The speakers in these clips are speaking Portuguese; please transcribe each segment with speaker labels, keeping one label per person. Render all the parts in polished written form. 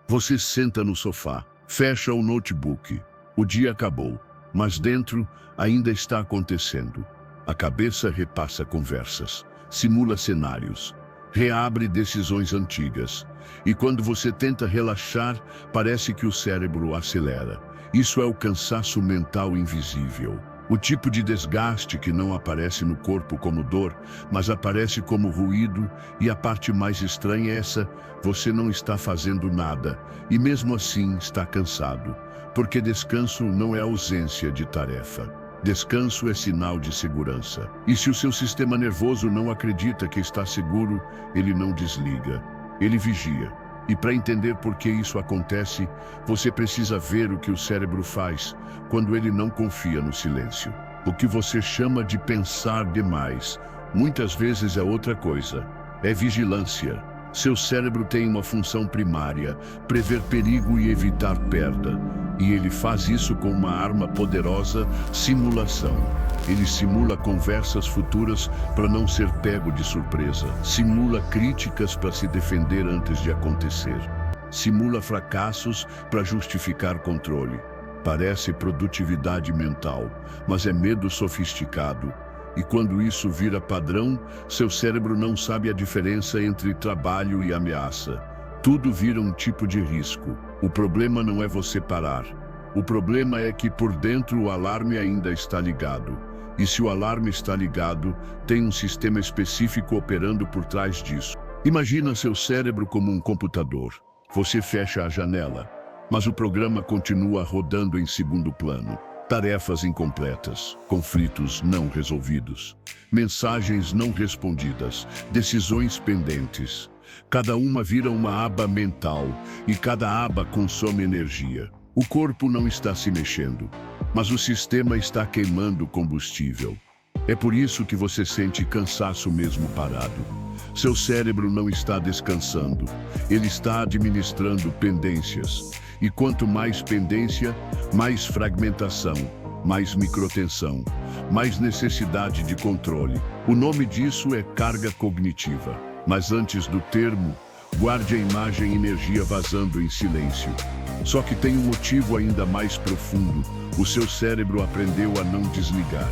Speaker 1: Você senta no sofá, fecha o notebook. O dia acabou, mas dentro ainda está acontecendo. A cabeça repassa conversas, simula cenários, reabre decisões antigas. E quando você tenta relaxar, parece que o cérebro acelera. Isso é o cansaço mental invisível. O tipo de desgaste que não aparece no corpo como dor, mas aparece como ruído, e a parte mais estranha é essa: você não está fazendo nada, e mesmo assim está cansado. Porque descanso não é ausência de tarefa. Descanso é sinal de segurança. E se o seu sistema nervoso não acredita que está seguro, ele não desliga. Ele vigia. E para entender por que isso acontece, você precisa ver o que o cérebro faz quando ele não confia no silêncio. O que você chama de pensar demais, muitas vezes é outra coisa. É vigilância. Seu cérebro tem uma função primária: prever perigo e evitar perda. E ele faz isso com uma arma poderosa: simulação. Ele simula conversas futuras para não ser pego de surpresa. Simula críticas para se defender antes de acontecer. Simula fracassos para justificar controle. Parece produtividade mental, mas é medo sofisticado. E quando isso vira padrão, seu cérebro não sabe a diferença entre trabalho e ameaça. Tudo vira um tipo de risco. O problema não é você parar. O problema é que por dentro o alarme ainda está ligado. E se o alarme está ligado, tem um sistema específico operando por trás disso. Imagina seu cérebro como um computador. Você fecha a janela, mas o programa continua rodando em segundo plano. Tarefas incompletas, conflitos não resolvidos, mensagens não respondidas, decisões pendentes. Cada uma vira uma aba mental e cada aba consome energia. O corpo não está se mexendo, mas o sistema está queimando combustível. É por isso que você sente cansaço mesmo parado. Seu cérebro não está descansando, ele está administrando pendências. E quanto mais pendência, mais fragmentação, mais microtensão, mais necessidade de controle. O nome disso é carga cognitiva. Mas antes do termo, guarde a imagem energia vazando em silêncio. Só que tem um motivo ainda mais profundo. O seu cérebro aprendeu a não desligar.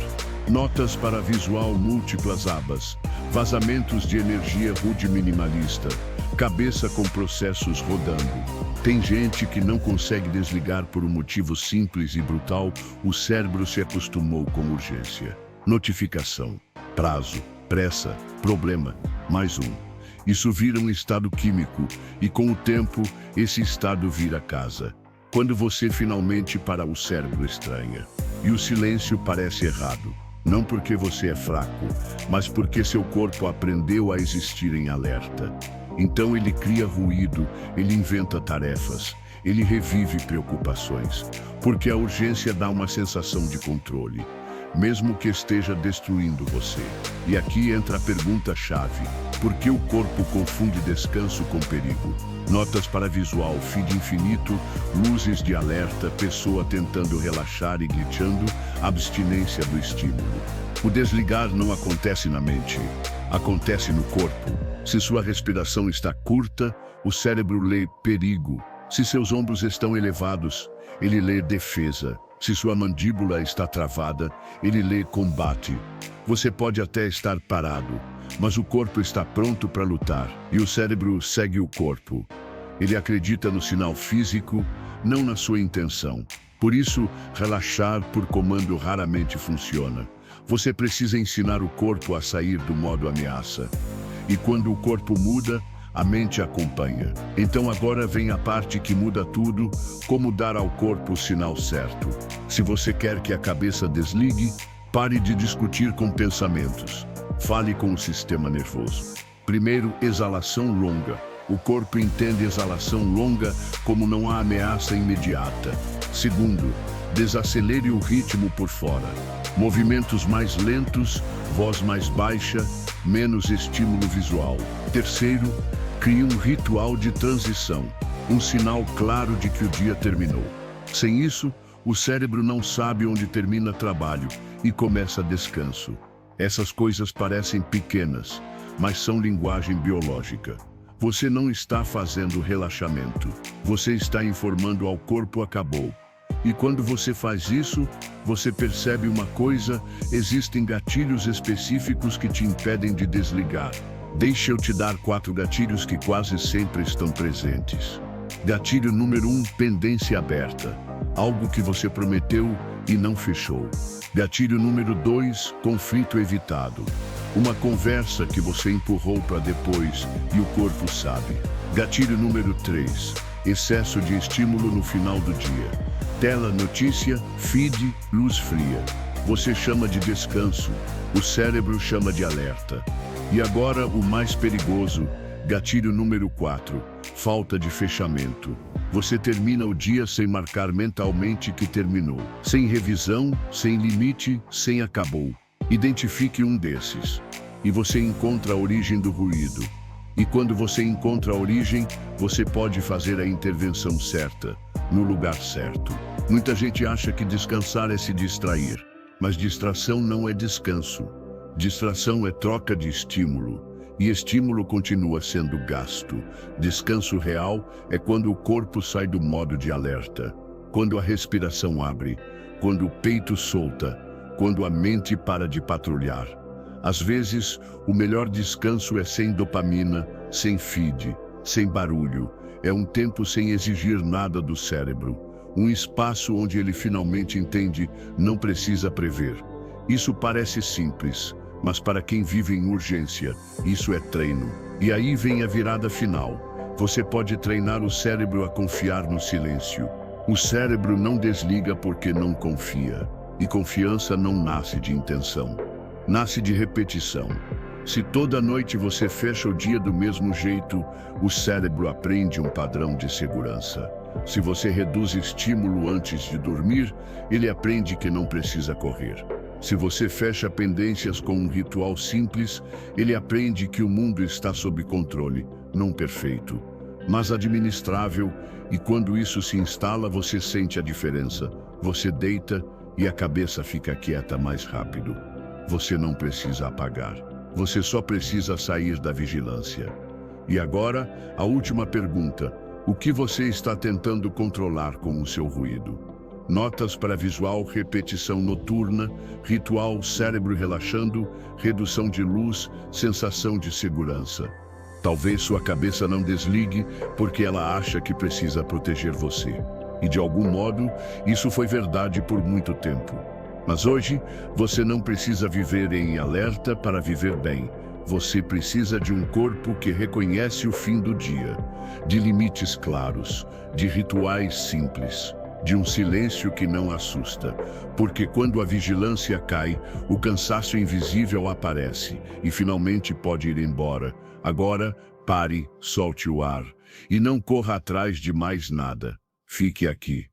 Speaker 1: Notas para visual, múltiplas abas, vazamentos de energia rude minimalista, cabeça com processos rodando. Tem gente que não consegue desligar por um motivo simples e brutal: o cérebro se acostumou com urgência. Notificação, prazo, pressa, problema, mais um. Isso vira um estado químico, e com o tempo, esse estado vira casa. Quando você finalmente para, o cérebro estranha. E o silêncio parece errado. Não porque você é fraco, mas porque seu corpo aprendeu a existir em alerta. Então ele cria ruído, ele inventa tarefas, ele revive preocupações. Porque a urgência dá uma sensação de controle, mesmo que esteja destruindo você. E aqui entra a pergunta-chave: por que o corpo confunde descanso com perigo? Notas para visual, feed infinito, luzes de alerta, pessoa tentando relaxar e glitchando, abstinência do estímulo. O desligar não acontece na mente, acontece no corpo. Se sua respiração está curta, o cérebro lê perigo. Se seus ombros estão elevados, ele lê defesa. Se sua mandíbula está travada, ele lê combate. Você pode até estar parado, mas o corpo está pronto para lutar, e o cérebro segue o corpo. Ele acredita no sinal físico, não na sua intenção. Por isso, relaxar por comando raramente funciona. Você precisa ensinar o corpo a sair do modo ameaça. E quando o corpo muda, a mente acompanha. Então agora vem a parte que muda tudo: como dar ao corpo o sinal certo. Se você quer que a cabeça desligue, pare de discutir com pensamentos. Fale com o sistema nervoso. Primeiro, exalação longa. O corpo entende exalação longa como não há ameaça imediata. Segundo, desacelere o ritmo por fora. Movimentos mais lentos, voz mais baixa, menos estímulo visual. Terceiro, crie um ritual de transição, um sinal claro de que o dia terminou. Sem isso, o cérebro não sabe onde termina trabalho e começa descanso. Essas coisas parecem pequenas, mas são linguagem biológica. Você não está fazendo relaxamento. Você está informando ao corpo acabou. E quando você faz isso, você percebe uma coisa: existem gatilhos específicos que te impedem de desligar. Deixa eu te dar 4 gatilhos que quase sempre estão presentes. Gatilho número 1, pendência aberta. Algo que você prometeu e não fechou. Gatilho número 2, conflito evitado. Uma conversa que você empurrou para depois e o corpo sabe. Gatilho número 3, excesso de estímulo no final do dia. Tela, notícia, feed, luz fria. Você chama de descanso, o cérebro chama de alerta. E agora o mais perigoso, gatilho número 4, falta de fechamento. Você termina o dia sem marcar mentalmente que terminou. Sem revisão, sem limite, sem acabou. Identifique um desses. E você encontra a origem do ruído. E quando você encontra a origem, você pode fazer a intervenção certa, no lugar certo. Muita gente acha que descansar é se distrair, mas distração não é descanso. Distração é troca de estímulo, e estímulo continua sendo gasto. Descanso real é quando o corpo sai do modo de alerta, quando a respiração abre, quando o peito solta, quando a mente para de patrulhar. Às vezes, o melhor descanso é sem dopamina, sem feed, sem barulho. É um tempo sem exigir nada do cérebro. Um espaço onde ele finalmente entende, não precisa prever. Isso parece simples, mas para quem vive em urgência, isso é treino. E aí vem a virada final. Você pode treinar o cérebro a confiar no silêncio. O cérebro não desliga porque não confia. E confiança não nasce de intenção. Nasce de repetição. Se toda noite você fecha o dia do mesmo jeito, o cérebro aprende um padrão de segurança. Se você reduz estímulo antes de dormir, ele aprende que não precisa correr. Se você fecha pendências com um ritual simples, ele aprende que o mundo está sob controle, não perfeito, mas administrável, e quando isso se instala, você sente a diferença. Você deita e a cabeça fica quieta mais rápido. Você não precisa apagar. Você só precisa sair da vigilância. E agora, a última pergunta. O que você está tentando controlar com o seu ruído? Notas para visual, repetição noturna, ritual, cérebro relaxando, redução de luz, sensação de segurança. Talvez sua cabeça não desligue porque ela acha que precisa proteger você. E de algum modo, isso foi verdade por muito tempo. Mas hoje, você não precisa viver em alerta para viver bem. Você precisa de um corpo que reconhece o fim do dia, de limites claros, de rituais simples, de um silêncio que não assusta. Porque quando a vigilância cai, o cansaço invisível aparece e finalmente pode ir embora. Agora, pare, solte o ar e não corra atrás de mais nada. Fique aqui.